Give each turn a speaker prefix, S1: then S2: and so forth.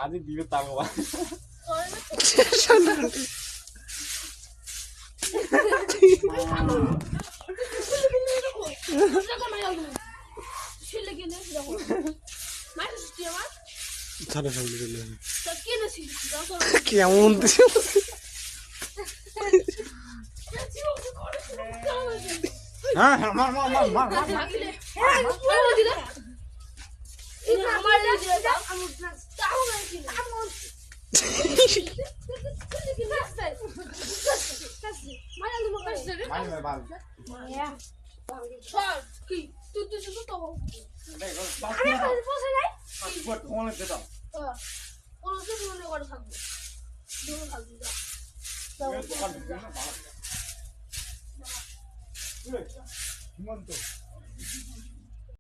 S1: আদি দিবে তার বাবা কেমন হ্যাঁ হ্যাঁ মার মার মার মার হিমন্ত